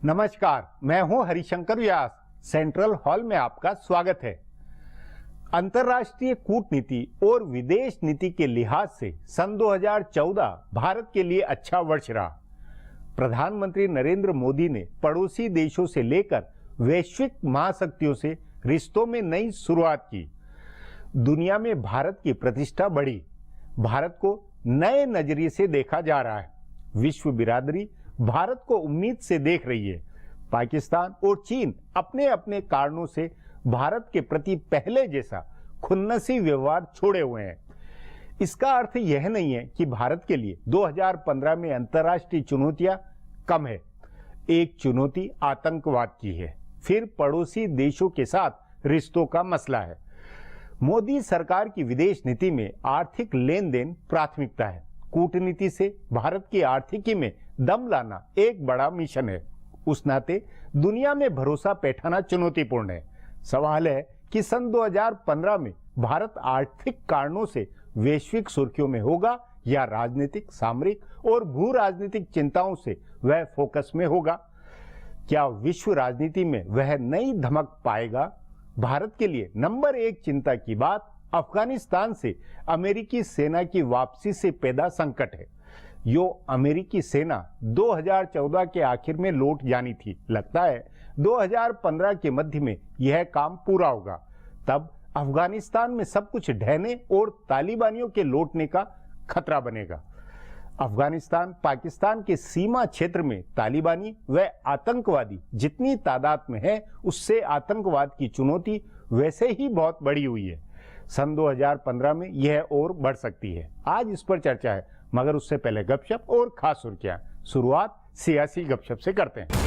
नमस्कार, मैं हूं हरिशंकर व्यास। सेंट्रल हॉल में आपका स्वागत है। अंतर्राष्ट्रीय कूटनीति और विदेश नीति के लिहाज से सन 2014 भारत के लिए अच्छा वर्ष रहा। प्रधानमंत्री नरेंद्र मोदी ने पड़ोसी देशों से लेकर वैश्विक महाशक्तियों से रिश्तों में नई शुरुआत की। दुनिया में भारत की प्रतिष्ठा बढ़ी। भारत को नए नजरिए से देखा जा रहा है। विश्व बिरादरी भारत को उम्मीद से देख रही है। पाकिस्तान और चीन अपने अपने कारणों से भारत के प्रति पहले जैसा खुन्नसी व्यवहार छोड़े हुए हैं। इसका अर्थ यह नहीं है कि भारत के लिए 2015 में अंतर्राष्ट्रीय चुनौतियां कम है। एक चुनौती आतंकवाद की है, फिर पड़ोसी देशों के साथ रिश्तों का मसला है। मोदी सरकार की विदेश नीति में आर्थिक लेन देन प्राथमिकता है। कूटनीति से भारत की आर्थिकी में दम लाना एक बड़ा मिशन है। उस नाते दुनिया में भरोसा बैठाना चुनौतीपूर्ण है। सवाल है कि सन 2015 में भारत आर्थिक कारणों से वैश्विक सुर्खियों में होगा या राजनीतिक, सामरिक और भू राजनीतिक चिंताओं से वह फोकस में होगा। क्या विश्व राजनीति में वह नई धमक पाएगा? भारत के लिए नंबर 1 चिंता की बात अफगानिस्तान से अमेरिकी सेना की वापसी से पैदा संकट है। यो अमेरिकी सेना 2014 के आखिर में लौट जानी थी। लगता है 2015 के मध्य में यह काम पूरा होगा। तब अफगानिस्तान में सब कुछ ढहने और तालिबानियों के लौटने का खतरा बनेगा। अफगानिस्तान पाकिस्तान के सीमा क्षेत्र में तालिबानी व आतंकवादी जितनी तादाद में है, उससे आतंकवाद की चुनौती वैसे ही बहुत बड़ी हुई है। सन 2015 में यह और बढ़ सकती है। आज इस पर चर्चा है, मगर उससे पहले गपशप और खास सुर्खियां। शुरुआत सियासी गपशप से करते हैं।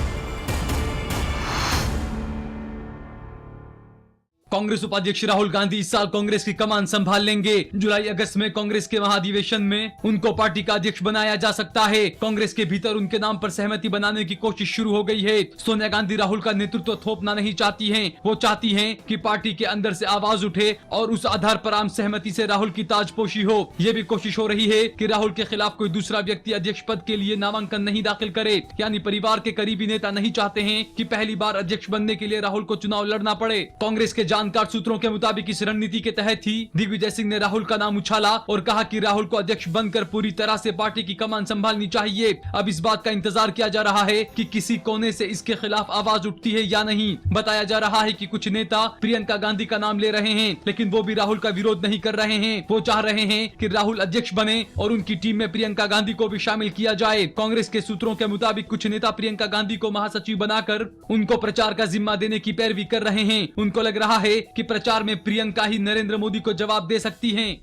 कांग्रेस उपाध्यक्ष राहुल गांधी इस साल कांग्रेस की कमान संभाल लेंगे। जुलाई अगस्त में कांग्रेस के महाधिवेशन में उनको पार्टी का अध्यक्ष बनाया जा सकता है। कांग्रेस के भीतर उनके नाम पर सहमति बनाने की कोशिश शुरू हो गई है। सोनिया गांधी राहुल का नेतृत्व थोपना नहीं चाहती हैं। वो चाहती हैं कि पार्टी के अंदर से आवाज उठे और उस आधार पर आम सहमति से राहुल की ताजपोशी हो। ये भी कोशिश हो रही है कि राहुल के खिलाफ कोई दूसरा व्यक्ति अध्यक्ष पद के लिए नामांकन नहीं दाखिल करे। यानी परिवार के करीबी नेता नहीं चाहते हैं कि पहली बार अध्यक्ष बनने के लिए राहुल को चुनाव लड़ना पड़े। कांग्रेस के जानकार सूत्रों के मुताबिक इस रणनीति के तहत ही दिग्विजय सिंह ने राहुल का नाम उछाला और कहा कि राहुल को अध्यक्ष बनकर पूरी तरह से पार्टी की कमान संभालनी चाहिए। अब इस बात का इंतजार किया जा रहा है कि किसी कोने से इसके खिलाफ आवाज उठती है या नहीं। बताया जा रहा है कि कुछ नेता प्रियंका गांधी का नाम ले रहे हैं, लेकिन वो भी राहुल का विरोध नहीं कर रहे हैं। वो चाह रहे हैं कि राहुल अध्यक्ष बने और उनकी टीम में प्रियंका गांधी को भी शामिल किया जाए। कांग्रेस के सूत्रों के मुताबिक कुछ नेता प्रियंका गांधी को महासचिव बनाकर उनको प्रचार का जिम्मा देने की पैरवी कर रहे हैं। उनको लग रहा है कि प्रचार में प्रियंका ही नरेंद्र मोदी को जवाब दे सकती हैं।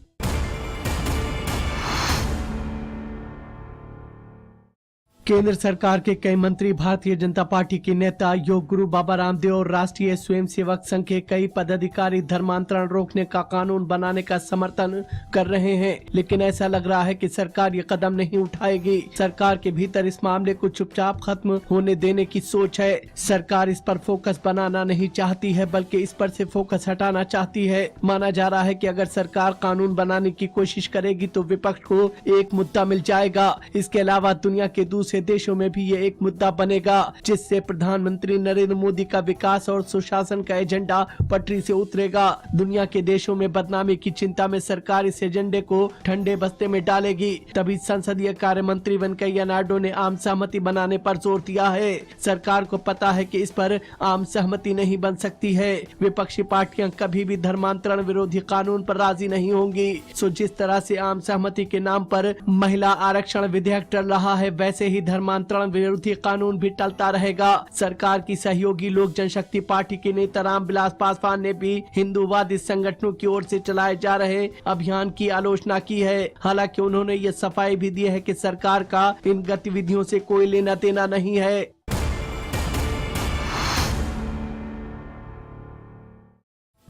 केंद्र सरकार के कई मंत्री, भारतीय जनता पार्टी के नेता, योग गुरु बाबा रामदेव और राष्ट्रीय स्वयंसेवक संघ के कई पदाधिकारी धर्मांतरण रोकने का कानून बनाने का समर्थन कर रहे हैं, लेकिन ऐसा लग रहा है कि सरकार ये कदम नहीं उठाएगी। सरकार के भीतर इस मामले को चुपचाप खत्म होने देने की सोच है। सरकार इस पर फोकस बनाना नहीं चाहती है, बल्कि इस पर से फोकस हटाना चाहती है। माना जा रहा है कि अगर सरकार कानून बनाने की कोशिश करेगी तो विपक्ष को एक मुद्दा मिल जाएगा। इसके अलावा दुनिया के दूसरे देशों में भी ये एक मुद्दा बनेगा, जिससे प्रधानमंत्री नरेंद्र मोदी का विकास और सुशासन का एजेंडा पटरी से उतरेगा। दुनिया के देशों में बदनामी की चिंता में सरकार इस एजेंडे को ठंडे बस्ते में डालेगी। तभी संसदीय कार्य मंत्री वेंकैया नायडू ने आम सहमति बनाने पर जोर दिया है। सरकार को पता है कि इस पर आम सहमति नहीं बन सकती है। विपक्षी पार्टियां कभी भी धर्मांतरण विरोधी कानून पर राजी नहीं होंगी। सो जिस तरह से आम सहमति के नाम पर महिला आरक्षण विधेयक टल रहा है, वैसे ही धर्मांतरण विरोधी कानून भी टलता रहेगा। सरकार की सहयोगी लोक जनशक्ति पार्टी के नेता रामविलास पासवान ने भी हिंदूवादी संगठनों की ओर से चलाए जा रहे अभियान की आलोचना की है। हालांकि उन्होंने ये सफाई भी दी है कि सरकार का इन गतिविधियों से कोई लेना देना नहीं है।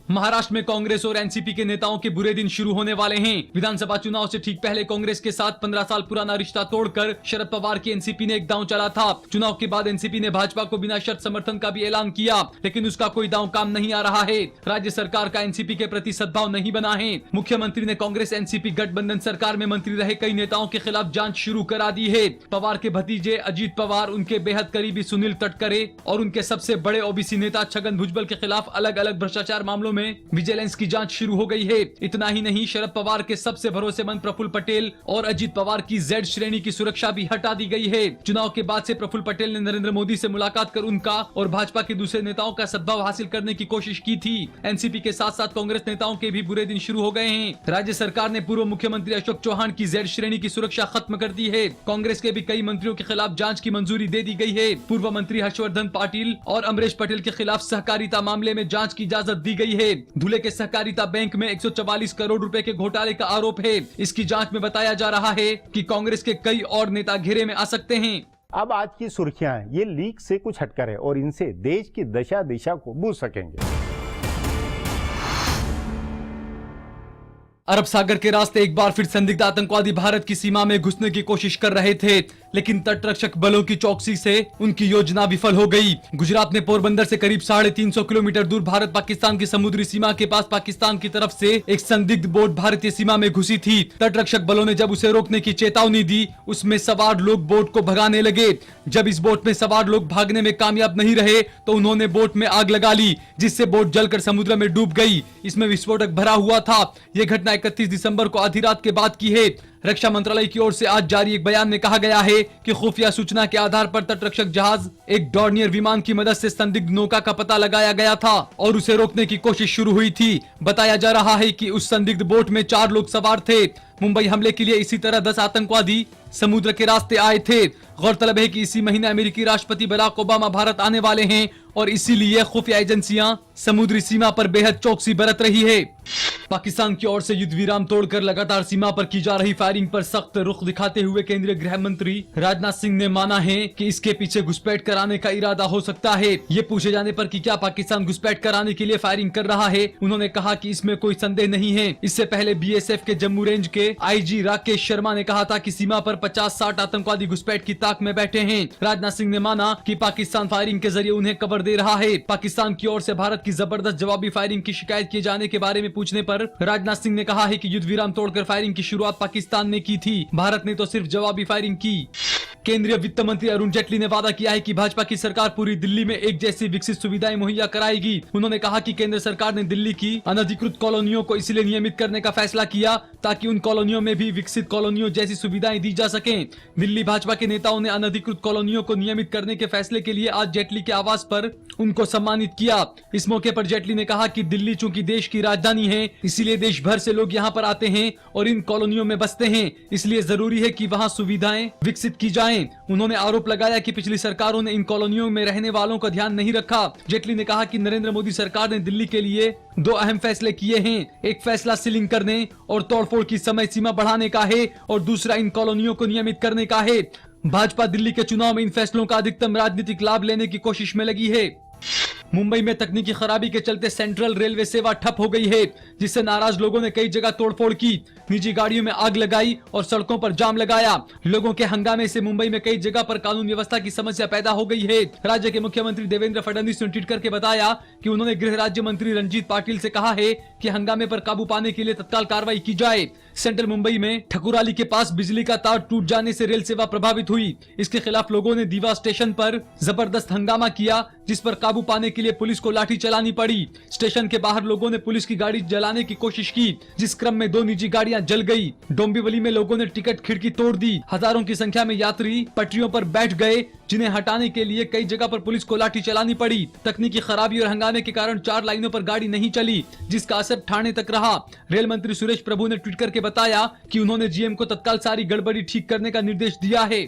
महाराष्ट्र में कांग्रेस और एनसीपी के नेताओं के बुरे दिन शुरू होने वाले हैं। विधानसभा चुनाव से ठीक पहले कांग्रेस के साथ 15 साल पुराना रिश्ता तोड़कर शरद पवार की एनसीपी ने एक दांव चला था। चुनाव के बाद एनसीपी ने भाजपा को बिना शर्त समर्थन का भी ऐलान किया, लेकिन उसका कोई दांव काम नहीं आ रहा है। राज्य सरकार का एनसीपी के प्रति सद्भाव नहीं बना है। मुख्यमंत्री ने कांग्रेस एनसीपी गठबंधन सरकार में मंत्री रहे कई नेताओं के खिलाफ जांच शुरू करा दी है। पवार के भतीजे अजीत पवार, उनके बेहद करीबी सुनील तटकरे और उनके सबसे बड़े ओबीसी नेता छगन भुजबल के खिलाफ अलग अलग भ्रष्टाचार मामलों में विजिलेंस की जांच शुरू हो गई है। इतना ही नहीं, शरद पवार के सबसे भरोसेमंद प्रफुल्ल पटेल और अजीत पवार की जेड श्रेणी की सुरक्षा भी हटा दी गई है। चुनाव के बाद से प्रफुल्ल पटेल ने नरेंद्र मोदी से मुलाकात कर उनका और भाजपा के दूसरे नेताओं का सद्भाव हासिल करने की कोशिश की थी। एनसीपी के साथ साथ कांग्रेस नेताओं के भी बुरे दिन शुरू हो गए हैं। राज्य सरकार ने पूर्व मुख्यमंत्री अशोक चौहान की जेड श्रेणी की सुरक्षा खत्म कर दी है। कांग्रेस के भी कई मंत्रियों के खिलाफ जांच की मंजूरी दे दी गई है। पूर्व मंत्री हर्षवर्धन पाटिल और अमरीश पटेल के खिलाफ सहकारिता मामले में जांच की इजाजत दी गई है। धुले के सहकारिता बैंक में 144 करोड़ रुपए के घोटाले का आरोप है। इसकी जांच में बताया जा रहा है कि कांग्रेस के कई और नेता घेरे में आ सकते हैं। अब आज की सुर्खियां ये लीक से कुछ हटकर है और इनसे देश की दशा दिशा को बूझ सकेंगे। अरब सागर के रास्ते एक बार फिर संदिग्ध आतंकवादी भारत की सीमा में घुसने की कोशिश कर रहे थे, लेकिन तटरक्षक बलों की चौकसी से उनकी योजना विफल हो गई। गुजरात में पोरबंदर से करीब 350 किलोमीटर दूर भारत पाकिस्तान की समुद्री सीमा के पास पाकिस्तान की तरफ से एक संदिग्ध बोट भारतीय सीमा में घुसी थी। तटरक्षक बलों ने जब उसे रोकने की चेतावनी दी, उसमें सवार लोग बोट को भगाने लगे। जब इस बोट में सवार लोग भागने में कामयाब नहीं रहे तो उन्होंने बोट में आग लगा ली, जिससे बोट जलकर समुद्र में डूब गई। इसमें विस्फोटक भरा हुआ था। यह घटना 31 दिसंबर को आधी रात के बाद की है। रक्षा मंत्रालय की ओर से आज जारी एक बयान में कहा गया है कि खुफिया सूचना के आधार पर तटरक्षक जहाज एक डॉर्नियर विमान की मदद से संदिग्ध नौका का पता लगाया गया था और उसे रोकने की कोशिश शुरू हुई थी। बताया जा रहा है कि उस संदिग्ध बोट में 4 लोग सवार थे। मुंबई हमले के लिए इसी तरह 10 आतंकवादी समुद्र के रास्ते आए थे। गौरतलब है कि इसी महीने अमेरिकी राष्ट्रपति बराक ओबामा भारत आने वाले हैं और इसीलिए खुफिया एजेंसियां समुद्री सीमा पर बेहद चौकसी बरत रही है। पाकिस्तान की ओर से युद्ध विराम तोड़कर लगातार सीमा पर की जा रही फायरिंग पर सख्त रुख दिखाते हुए केंद्रीय गृह मंत्री राजनाथ सिंह ने माना है कि इसके पीछे घुसपैठ कराने का इरादा हो सकता है। ये पूछे जाने पर कि क्या पाकिस्तान घुसपैठ कराने के लिए फायरिंग कर रहा है, उन्होंने कहा कि इसमें कोई संदेह नहीं है। इससे पहले बीएसएफ के जम्मू रेंज के आईजी राकेश शर्मा ने कहा था कि सीमा पर 50-60 आतंकवादी घुसपैठ की ताक में बैठे हैं। राजनाथ सिंह ने माना कि पाकिस्तान फायरिंग के जरिए उन्हें कवर दे रहा है। पाकिस्तान की ओर से भारत की जबरदस्त जवाबी फायरिंग की शिकायत किए जाने के बारे में पूछने पर राजनाथ सिंह ने कहा है कि युद्ध विराम तोड़कर फायरिंग की शुरुआत पाकिस्तान ने की थी, भारत ने तो सिर्फ जवाबी फायरिंग की। केंद्रीय वित्त मंत्री अरुण जेटली ने वादा किया है कि भाजपा की सरकार पूरी दिल्ली में एक जैसी विकसित सुविधाएं मुहैया कराएगी। उन्होंने कहा कि केंद्र सरकार ने दिल्ली की अनधिकृत कॉलोनियों को इसलिए नियमित करने का फैसला किया ताकि उन कॉलोनियों में भी विकसित कॉलोनियों जैसी सुविधाएं दी जा सकें। दिल्ली भाजपा के नेताओं ने अनधिकृत कॉलोनियों को नियमित करने के फैसले के लिए आज जेटली के आवास पर उनको सम्मानित किया। इस मौके पर जेटली ने कहा कि दिल्ली चूंकि देश की राजधानी है, इसीलिए देश भर से लोग यहाँ पर आते हैं और इन कॉलोनियों में बसते हैं, इसलिए जरूरी है कि वहाँ सुविधाएं विकसित की जाएं। उन्होंने आरोप लगाया कि पिछली सरकारों ने इन कॉलोनियों में रहने वालों का ध्यान नहीं रखा। जेटली ने कहा कि नरेंद्र मोदी सरकार ने दिल्ली के लिए 2 अहम फैसले किए हैं। एक फैसला सीलिंग करने और तोड़फोड़ की समय सीमा बढ़ाने का है और दूसरा इन कॉलोनियों को नियमित करने का है। भाजपा दिल्ली के चुनाव में इन फैसलों का अधिकतम राजनीतिक लाभ लेने की कोशिश में लगी है। मुंबई में तकनीकी खराबी के चलते सेंट्रल रेलवे सेवा ठप हो गई है, जिससे नाराज लोगों ने कई जगह तोड़फोड़ की, निजी गाड़ियों में आग लगाई और सड़कों पर जाम लगाया। लोगों के हंगामे से मुंबई में कई जगह पर कानून व्यवस्था की समस्या पैदा हो गई है। राज्य के मुख्यमंत्री देवेंद्र फडणवीस ने ट्वीट करके बताया कि उन्होंने गृह राज्य मंत्री रंजीत पाटिल से कहा है कि हंगामे पर काबू पाने के लिए तत्काल कार्रवाई की जाए। सेंट्रल मुंबई में ठकुराली के पास बिजली का तार टूट जाने से रेल सेवा प्रभावित हुई। इसके खिलाफ लोगों ने दीवा स्टेशन पर जबरदस्त हंगामा किया, जिस पर काबू पाने के लिए पुलिस को लाठी चलानी पड़ी। स्टेशन के बाहर लोगों ने पुलिस की गाड़ी जलाने की कोशिश की, जिस क्रम में 2 निजी गाड़ियां जल गई। डोंबिवली में लोगों ने टिकट खिड़की तोड़ दी। हजारों की संख्या में यात्री पटरियों पर बैठ गए, जिन्हें हटाने के लिए कई जगह पर पुलिस को लाठी चलानी पड़ी। तकनीकी खराबी और हंगामे के कारण 4 लाइनों पर गाड़ी नहीं चली, जिसका असर ठाणे तक रहा। रेल मंत्री सुरेश प्रभु ने ट्वीट करके बताया कि उन्होंने जीएम को तत्काल सारी गड़बड़ी ठीक करने का निर्देश दिया है।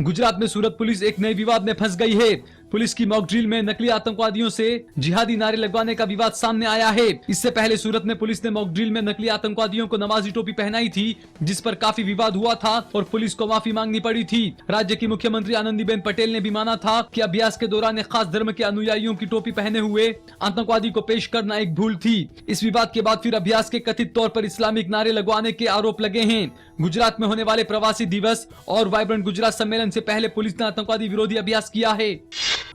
गुजरात में सूरत पुलिस एक नए विवाद में फंस गई है। पुलिस की मॉक ड्रिल में नकली आतंकवादियों से जिहादी नारे लगवाने का विवाद सामने आया है। इससे पहले सूरत में पुलिस ने मॉक ड्रिल में नकली आतंकवादियों को नमाजी टोपी पहनाई थी, जिस पर काफी विवाद हुआ था और पुलिस को माफी मांगनी पड़ी थी। राज्य की मुख्यमंत्री आनंदीबेन पटेल ने भी माना था कि अभ्यास के दौरान एक खास धर्म के अनुयायियों की टोपी पहने हुए आतंकवादी को पेश करना एक भूल थी। इस विवाद के बाद फिर अभ्यास के कथित तौर पर इस्लामिक नारे लगवाने के आरोप लगे हैं। गुजरात में होने वाले प्रवासी दिवस और वाइब्रेंट गुजरात सम्मेलन से पहले पुलिस ने आतंकवादी विरोधी अभ्यास किया है।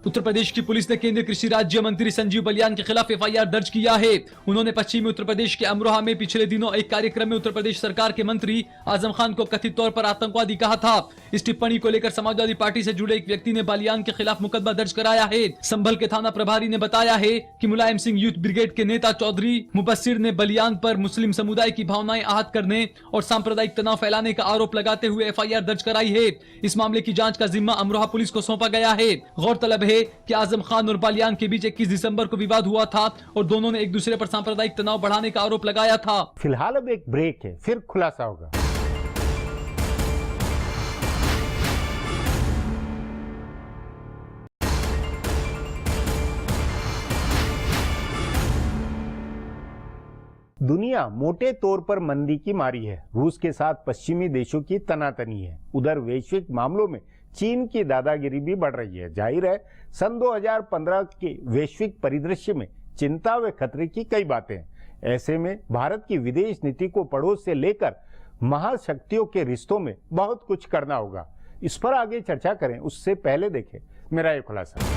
उत्तर प्रदेश की पुलिस ने केंद्रीय कृषि राज्य मंत्री संजीव बलियान के खिलाफ एफआईआर दर्ज किया है। उन्होंने पश्चिमी उत्तर प्रदेश के अमरोहा में पिछले दिनों एक कार्यक्रम में उत्तर प्रदेश सरकार के मंत्री आजम खान को कथित तौर पर आतंकवादी कहा था। इस टिप्पणी को लेकर समाजवादी पार्टी से जुड़े एक व्यक्ति ने बलियान के खिलाफ मुकदमा दर्ज कराया है। संभल के थाना प्रभारी ने बताया है कि मुलायम सिंह यूथ ब्रिगेड के नेता चौधरी मुबस्सिर ने बलियान पर मुस्लिम समुदाय की भावनाएं आहत करने और सांप्रदायिक तनाव फैलाने का आरोप लगाते हुए एफआईआर दर्ज कराई है। इस मामले की जांच का जिम्मा अमरोहा पुलिस को सौंपा गया है। गौरतलब है कि आजम खान और बलियान के बीच 21 दिसंबर को विवाद हुआ था और दोनों ने एक दूसरे पर सांप्रदायिक तनाव बढ़ाने का आरोप लगाया था। फिलहाल अब एक ब्रेक है, फिर खुलासा होगा। दुनिया मोटे तौर पर मंदी की मारी है। रूस के साथ पश्चिमी देशों की तनातनी है। उधर वैश्विक मामलों में चीन की दादागिरी भी बढ़ रही है। जाहिर है सन 2015 के वैश्विक परिदृश्य में चिंता व खतरे की कई बातें हैं। ऐसे में भारत की विदेश नीति को पड़ोस से लेकर महाशक्तियों के रिश्तों में बहुत कुछ करना होगा। इस पर आगे चर्चा करें उससे पहले देखें मेरा ये खुलासा।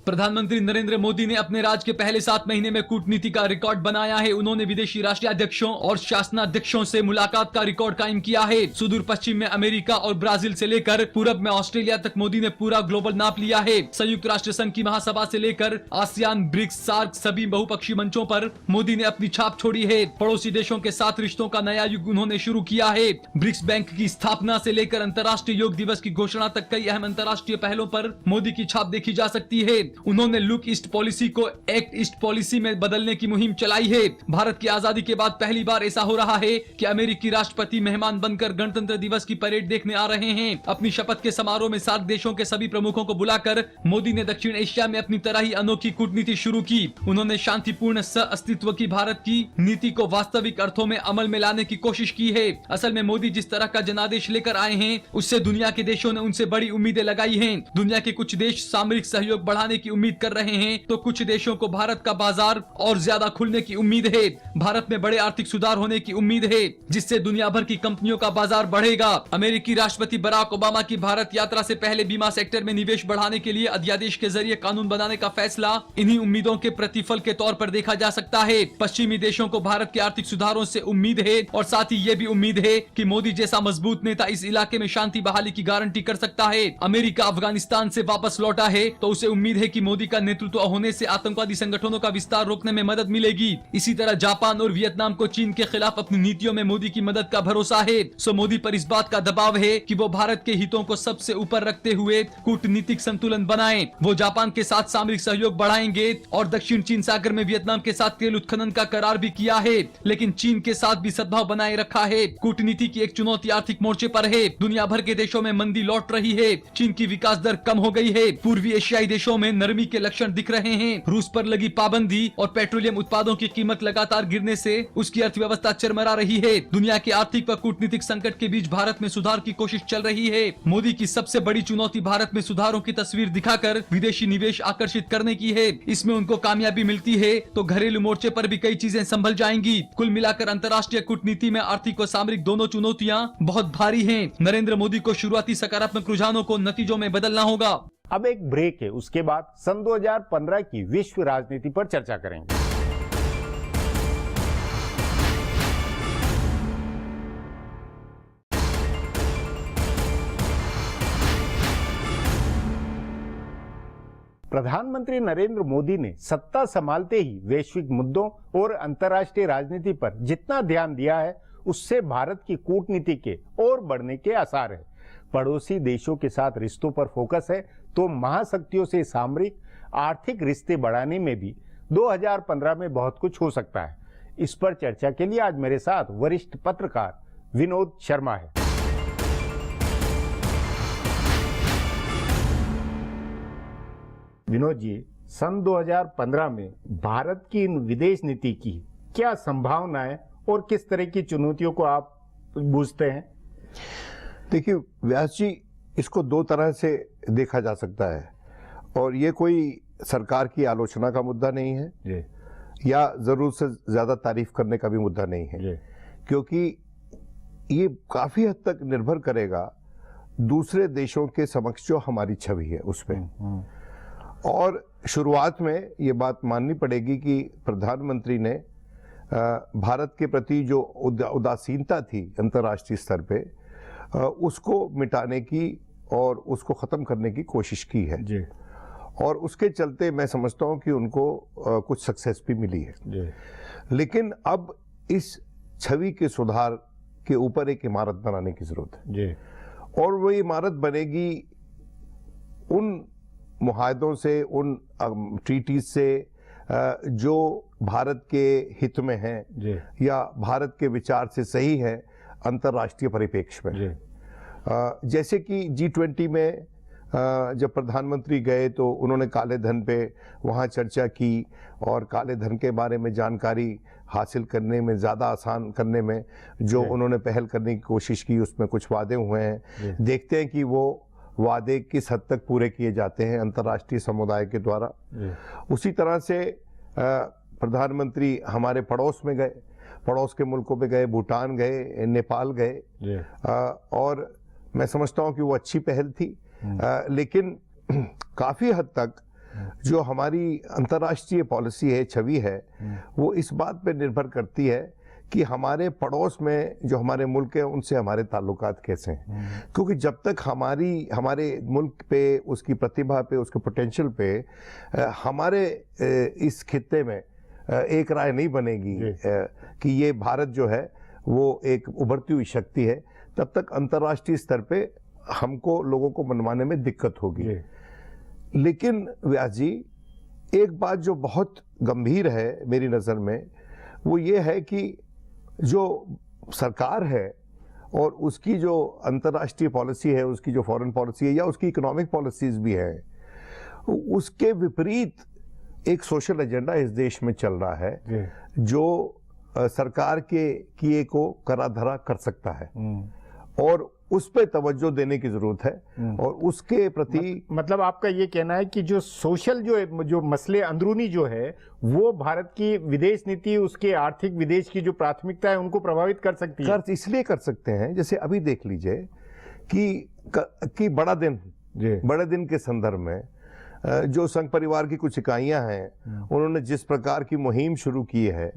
प्रधानमंत्री नरेंद्र मोदी ने अपने राज के पहले 7 महीने में कूटनीति का रिकॉर्ड बनाया है। उन्होंने विदेशी राष्ट्रीय अध्यक्षों और शासनाध्यक्षों से मुलाकात का रिकॉर्ड कायम किया है। सुदूर पश्चिम में अमेरिका और ब्राजील से लेकर पूरब में ऑस्ट्रेलिया तक मोदी ने पूरा ग्लोबल नाप लिया है। संयुक्त राष्ट्र संघ की महासभा से लेकर आसियान, ब्रिक्स, सार्क सभी बहुपक्षीय मंचों पर मोदी ने अपनी छाप छोड़ी है। पड़ोसी देशों के साथ रिश्तों का नया युग उन्होंने शुरू किया है। ब्रिक्स बैंक की स्थापना से लेकर अंतर्राष्ट्रीय योग दिवस की घोषणा तक कई अहम अंतर्राष्ट्रीय पहलों पर मोदी की छाप देखी जा सकती है। उन्होंने लुक ईस्ट पॉलिसी को एक्ट ईस्ट पॉलिसी में बदलने की मुहिम चलाई है। भारत की आजादी के बाद पहली बार ऐसा हो रहा है कि अमेरिकी राष्ट्रपति मेहमान बनकर गणतंत्र दिवस की परेड देखने आ रहे हैं। अपनी शपथ के समारोह में सार्क देशों के सभी प्रमुखों को बुलाकर मोदी ने दक्षिण एशिया में अपनी तरह ही अनोखी कूटनीति शुरू की। उन्होंने शांतिपूर्ण सह अस्तित्व की भारत की नीति को वास्तविक अर्थों में अमल में लाने की कोशिश की है। असल में मोदी जिस तरह का जनादेश लेकर आए हैं उससे दुनिया के देशों ने उनसे बड़ी उम्मीदें लगाई हैं। दुनिया के कुछ देश सामरिक सहयोग बढ़ाने की उम्मीद कर रहे हैं तो कुछ देशों को भारत का बाजार और ज्यादा खुलने की उम्मीद है। भारत में बड़े आर्थिक सुधार होने की उम्मीद है जिससे दुनिया भर की कंपनियों का बाजार बढ़ेगा। अमेरिकी राष्ट्रपति बराक ओबामा की भारत यात्रा से पहले बीमा सेक्टर में निवेश बढ़ाने के लिए अध्यादेश के जरिए कानून बनाने का फैसला इन्हीं उम्मीदों के प्रतिफल के तौर पर देखा जा सकता है। पश्चिमी देशों को भारत के आर्थिक सुधारों से उम्मीद है और साथ ही ये भी उम्मीद है कि मोदी जैसा मजबूत नेता इस इलाके में शांति बहाली की गारंटी कर सकता है। अमेरिका अफगानिस्तान से वापस लौटा है तो उसे उम्मीद है कि मोदी का नेतृत्व होने से आतंकवादी संगठनों का विस्तार रोकने में मदद मिलेगी। इसी तरह जापान और वियतनाम को चीन के खिलाफ अपनी नीतियों में मोदी की मदद का भरोसा है। सो मोदी पर इस बात का दबाव है कि वो भारत के हितों को सबसे ऊपर रखते हुए कूटनीतिक संतुलन बनाएं। वो जापान के साथ सामरिक सहयोग बढ़ाएंगे और दक्षिण चीन सागर में वियतनाम के साथ तेल उत्खनन का करार भी किया है, लेकिन चीन के साथ भी सद्भाव बनाए रखा है। कूटनीति की एक चुनौती आर्थिक मोर्चे पर है। दुनिया भर के देशों में मंदी लौट रही है। चीन की विकास दर कम हो गई है। पूर्वी एशियाई देशों में नरमी के लक्षण दिख रहे हैं। रूस पर लगी पाबंदी और पेट्रोलियम उत्पादों की कीमत लगातार गिरने से उसकी अर्थव्यवस्था चरमरा रही है। दुनिया के आर्थिक व कूटनीतिक संकट के बीच भारत में सुधार की कोशिश चल रही है। मोदी की सबसे बड़ी चुनौती भारत में सुधारों की तस्वीर दिखाकर विदेशी निवेश आकर्षित करने की है। इसमें उनको कामयाबी मिलती है तो घरेलू मोर्चे पर भी कई चीजें संभल जाएंगी। कुल मिलाकर अंतर्राष्ट्रीय कूटनीति में आर्थिक व सामरिक दोनों चुनौतियां बहुत भारी हैं। नरेंद्र मोदी को शुरुआती सकारात्मक रुझानों को नतीजों में बदलना होगा। अब एक ब्रेक है, उसके बाद सन 2015 की विश्व राजनीति पर चर्चा करेंगे। प्रधानमंत्री नरेंद्र मोदी ने सत्ता संभालते ही वैश्विक मुद्दों और अंतर्राष्ट्रीय राजनीति पर जितना ध्यान दिया है उससे भारत की कूटनीति के और बढ़ने के आसार है। पड़ोसी देशों के साथ रिश्तों पर फोकस है तो महाशक्तियों से सामरिक आर्थिक रिश्ते बढ़ाने में भी 2015 में बहुत कुछ हो सकता है। इस पर चर्चा के लिए आज मेरे साथ वरिष्ठ पत्रकार विनोद शर्मा है। विनोद जी, सन 2015 में भारत की इन विदेश नीति की क्या संभावनाएं और किस तरह की चुनौतियों को आप बूझते हैं? देखिए व्यास जी, इसको दो तरह से देखा जा सकता है और ये कोई सरकार की आलोचना का मुद्दा नहीं है जी। या जरूरत से ज्यादा तारीफ करने का भी मुद्दा नहीं है जी। क्योंकि ये काफी हद तक निर्भर करेगा दूसरे देशों के समक्ष जो हमारी छवि है उस पर। और शुरुआत में ये बात माननी पड़ेगी कि प्रधानमंत्री ने भारत के प्रति जो उदासीनता थी अंतर्राष्ट्रीय स्तर पे उसको मिटाने की और उसको खत्म करने की कोशिश की है जी। और उसके चलते मैं समझता हूं कि उनको कुछ सक्सेस भी मिली है जी। लेकिन अब इस छवि के सुधार के ऊपर एक इमारत बनाने की जरूरत है जी। और वो इमारत बनेगी उन मुआहदों से, उन ट्रीटीज से जो भारत के हित में हैं जी। या भारत के विचार से सही है अंतर्राष्ट्रीय परिप्रेक्ष्य में। जी। जैसे कि G20 में जब प्रधानमंत्री गए तो उन्होंने काले धन पे वहाँ चर्चा की और काले धन के बारे में जानकारी हासिल करने में, ज़्यादा आसान करने में जो उन्होंने पहल करने की कोशिश की, उसमें कुछ वादे हुए हैं। देखते हैं कि वो वादे किस हद तक पूरे किए जाते हैं अंतर्राष्ट्रीय समुदाय के द्वारा। उसी तरह से प्रधानमंत्री हमारे पड़ोस में गए, पड़ोस के मुल्कों में गए, भूटान गए, नेपाल गए और मैं समझता हूं कि वो अच्छी पहल थी। लेकिन काफ़ी हद तक जो हमारी अंतर्राष्ट्रीय पॉलिसी है, छवि है, वो इस बात पे निर्भर करती है कि हमारे पड़ोस में जो हमारे मुल्क हैं उनसे हमारे ताल्लुकात कैसे हैं। क्योंकि जब तक हमारे मुल्क पे, उसकी प्रतिभा पे, उसके पोटेंशियल पे हमारे इस खित्ते में एक राय नहीं बनेगी कि ये भारत जो है वो एक उभरती हुई शक्ति है, तब तक अंतर्राष्ट्रीय स्तर पे हमको लोगों को मनवाने में दिक्कत होगी। लेकिन व्यास जी, एक बात जो बहुत गंभीर है मेरी नज़र में वो ये है कि जो सरकार है और उसकी जो अंतर्राष्ट्रीय पॉलिसी है, उसकी जो फॉरेन पॉलिसी है या उसकी इकोनॉमिक पॉलिसीज भी है, उसके विपरीत एक सोशल एजेंडा इस देश में चल रहा है जो सरकार के किए को करा धरा कर सकता है और उस पे तवज्जो देने की जरूरत है और उसके प्रति मतलब आपका ये कहना है कि जो सोशल जो मसले अंदरूनी जो है वो भारत की विदेश नीति, उसके आर्थिक विदेश की जो प्राथमिकता है उनको प्रभावित कर सकती है। इसलिए कर सकते हैं, जैसे अभी देख लीजिए कि बड़े दिन के संदर्भ में जो संघ परिवार की कुछ इकाइयां हैं उन्होंने जिस प्रकार की मुहिम शुरू की है,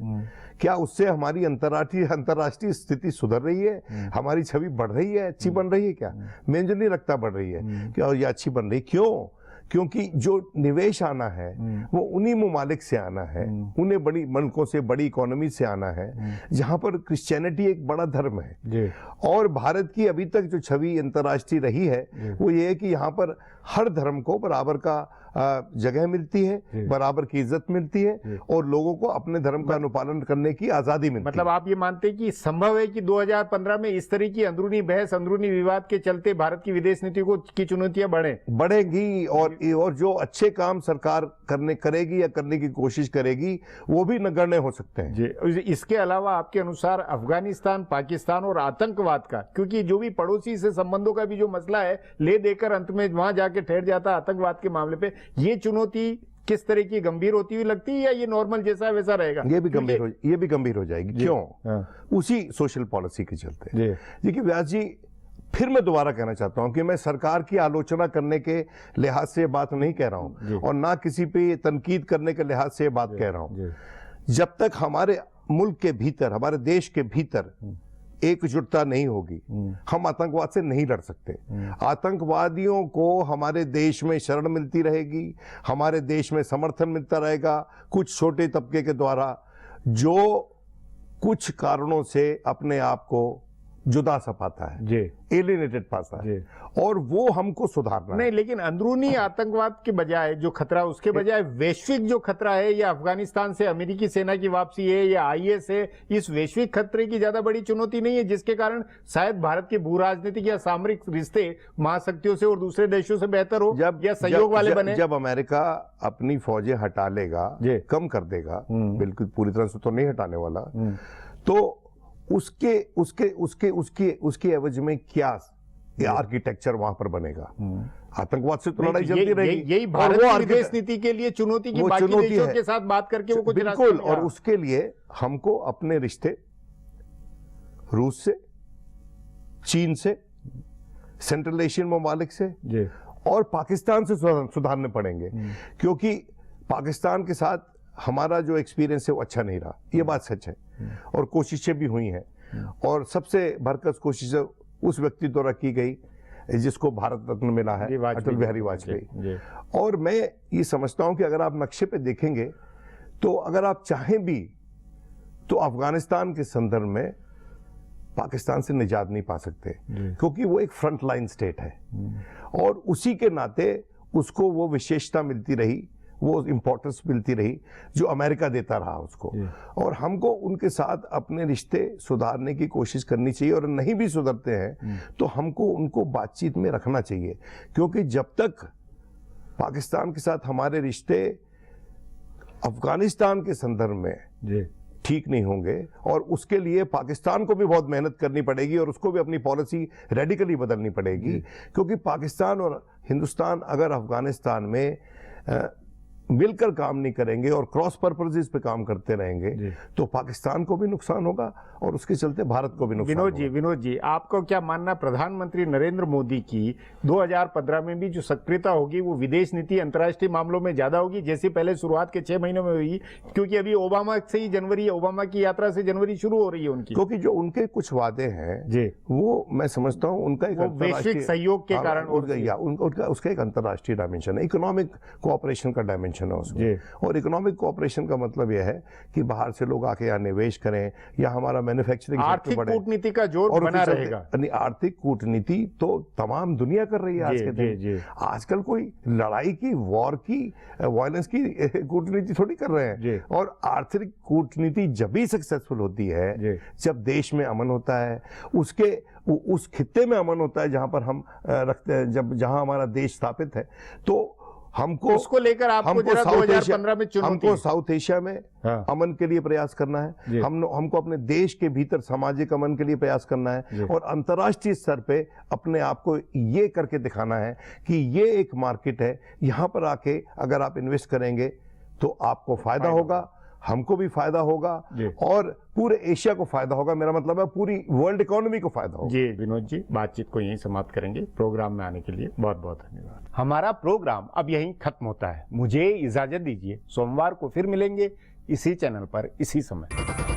क्या उससे हमारी अंतर्राष्ट्रीय स्थिति सुधर रही है? हमारी छवि बढ़ रही है, अच्छी बन रही है? क्या मुझे नहीं लगता बढ़ रही है क्या ये अच्छी बन रही। क्यों? क्योंकि जो निवेश आना है वो उन्हीं ममालिक से आना है, उन्हें बड़ी मुल्कों से, बड़ी इकोनॉमी से आना है जहां पर क्रिश्चियनिटी एक बड़ा धर्म है। और भारत की अभी तक जो छवि अंतर्राष्ट्रीय रही है वो ये है कि यहाँ पर हर धर्म को बराबर का जगह मिलती है, बराबर की इज्जत मिलती है और लोगों को अपने धर्म का अनुपालन करने की आजादी मिलती है। मतलब आप ये मानते हैं कि संभव है कि 2015 में इस तरह की अंदरूनी बहस, अंदरूनी विवाद के चलते भारत की विदेश नीति की चुनौतियां बढ़ेंगी और जो अच्छे काम सरकार करेगी या करने की कोशिश करेगी वो भी नगण्य हो सकते हैं। जी। इसके अलावा आपके अनुसार अफगानिस्तान, पाकिस्तान और आतंकवाद का, क्योंकि जो भी पड़ोसी से संबंधों का भी जो मसला है, ले देकर अंत में वहां जाके ठहर जाता है आतंकवाद के मामले पे, ये चुनौती किस तरह की गंभीर होती हुई लगती है या ये नॉर्मल जैसा वैसा रहेगा? ये भी गंभीर हो जाएगी। क्यों? उसी सोशल पॉलिसी के चलते। देखिए व्यास जी, फिर मैं दोबारा कहना चाहता हूं कि मैं सरकार की आलोचना करने के लिहाज से बात नहीं कह रहा हूं और ना किसी पे तनकीद करने के लिहाज से बात कह रहा हूं। जब तक हमारे मुल्क के भीतर, हमारे देश के भीतर एकजुटता नहीं होगी, हम आतंकवाद से नहीं लड़ सकते। आतंकवादियों को हमारे देश में शरण मिलती रहेगी, हमारे देश में समर्थन मिलता रहेगा कुछ छोटे तबके के द्वारा जो कुछ कारणों से अपने आप को जुदा सा पाता है, जी, एलिनेटेड पाता है, जी। और वो हमको सुधारना नहीं, है। लेकिन अंदरूनी आतंकवाद के बजाय जो खतरा, उसके बजाय वैश्विक जो खतरा है, या अफगानिस्तान से अमेरिकी सेना की वापसी है, या आईएस है, इस वैश्विक खतरे की ज्यादा बड़ी चुनौती नहीं है जिसके कारण शायद भारत के भू राजनीतिक या सामरिक रिश्ते महाशक्तियों से और दूसरे देशों से बेहतर हो, या सहयोग वाले बने? जब अमेरिका अपनी फौजें हटा लेगा, कम कर देगा, बिल्कुल पूरी तरह से तो नहीं हटाने वाला, तो उसके एवज में क्या आर्किटेक्चर वहां पर बनेगा? आतंकवाद से तो लड़ाई चलती रहेगी। यही भारत की विदेश नीति के लिए चुनौती की, बाकी देशों के साथ बात करके वो कुछ बिल्कुल। और उसके लिए हमको अपने रिश्ते रूस से, चीन से, सेंट्रल एशियन ममालिक से और पाकिस्तान से सुधारने पड़ेंगे, क्योंकि पाकिस्तान के साथ हमारा जो एक्सपीरियंस है वो अच्छा नहीं रहा, ये बात सच है। और कोशिशें भी हुई हैं, और सबसे भरकस कोशिशें उस व्यक्ति द्वारा की गई जिसको भारत रत्न मिला है, अटल बिहारी वाजपेयी। और मैं ये समझता हूं कि अगर आप नक्शे पे देखेंगे तो अगर आप चाहें भी तो अफगानिस्तान के संदर्भ में पाकिस्तान से निजात नहीं पा सकते, क्योंकि वो एक फ्रंट लाइन स्टेट है, और उसी के नाते उसको वो विशेषता मिलती रही, वो इंपॉर्टेंस मिलती रही जो अमेरिका देता रहा उसको। और हमको उनके साथ अपने रिश्ते सुधारने की कोशिश करनी चाहिए, और नहीं भी सुधरते हैं तो हमको उनको बातचीत में रखना चाहिए, क्योंकि जब तक पाकिस्तान के साथ हमारे रिश्ते अफगानिस्तान के संदर्भ में ठीक नहीं होंगे, और उसके लिए पाकिस्तान को भी बहुत मेहनत करनी पड़ेगी, और उसको भी अपनी पॉलिसी रेडिकली बदलनी पड़ेगी, क्योंकि पाकिस्तान और हिंदुस्तान अगर अफगानिस्तान में मिलकर काम नहीं करेंगे और क्रॉस पर्पसेस पे काम करते रहेंगे तो पाकिस्तान को भी नुकसान होगा, और उसके चलते भारत को भी नुकसान होगा। विनोद जी, आपको क्या मानना, प्रधानमंत्री नरेंद्र मोदी की 2015 में भी जो सक्रियता होगी वो विदेश नीति अंतर्राष्ट्रीय मामलों में ज्यादा होगी जैसे पहले शुरुआत के 6 महीनों में हुई? क्योंकि अभी ओबामा से ही जनवरी, ओबामा की यात्रा से जनवरी शुरू हो रही है उनकी। क्योंकि जो उनके कुछ वादे हैं वो मैं समझता हूँ उनका एक वैश्विक सहयोग के कारण उसका एक अंतर्राष्ट्रीय डायमेंशन है, इकोनॉमिक कोऑपरेशन का डायमेंशन है उसमें। और इकोनॉमिक कोऑपरेशन का मतलब यह है कि बाहर से लोग आके यहाँ निवेश करें, या हमारा मैन्युफैक्चरिंग आर्थिक कूटनीति का जोर बना रहेगा। आर्थिक कूटनीति तो तमाम दुनिया कर रही है आज के दिन। आजकल कोई लड़ाई की, वॉर की, वायलेंस की कूटनीति थोड़ी कर रहे हैं। और आर्थिक कूटनीति जब भी सक्सेसफुल होती है जब देश में अमन होता है, उस खित्ते में अमन होता है जहां पर हम रखते हैं, जहां हमारा देश स्थापित है। तो हमको उसको लेकर आपको जरा 2015 में चुनौती, हमको साउथ एशिया में अमन के लिए प्रयास करना है, हमको अपने देश के भीतर सामाजिक अमन के लिए प्रयास करना है, और अंतर्राष्ट्रीय स्तर पे अपने आप को ये करके दिखाना है कि ये एक मार्केट है, यहाँ पर आके अगर आप इन्वेस्ट करेंगे तो आपको फायदा होगा, हमको भी फायदा होगा, और पूरे एशिया को फायदा होगा। मेरा मतलब है पूरी वर्ल्ड इकोनॉमी को फायदा होगा। जी विनोद जी, बातचीत को यहीं समाप्त करेंगे। प्रोग्राम में आने के लिए बहुत बहुत धन्यवाद। हमारा प्रोग्राम अब यहीं खत्म होता है, मुझे इजाजत दीजिए। सोमवार को फिर मिलेंगे इसी चैनल पर, इसी समय।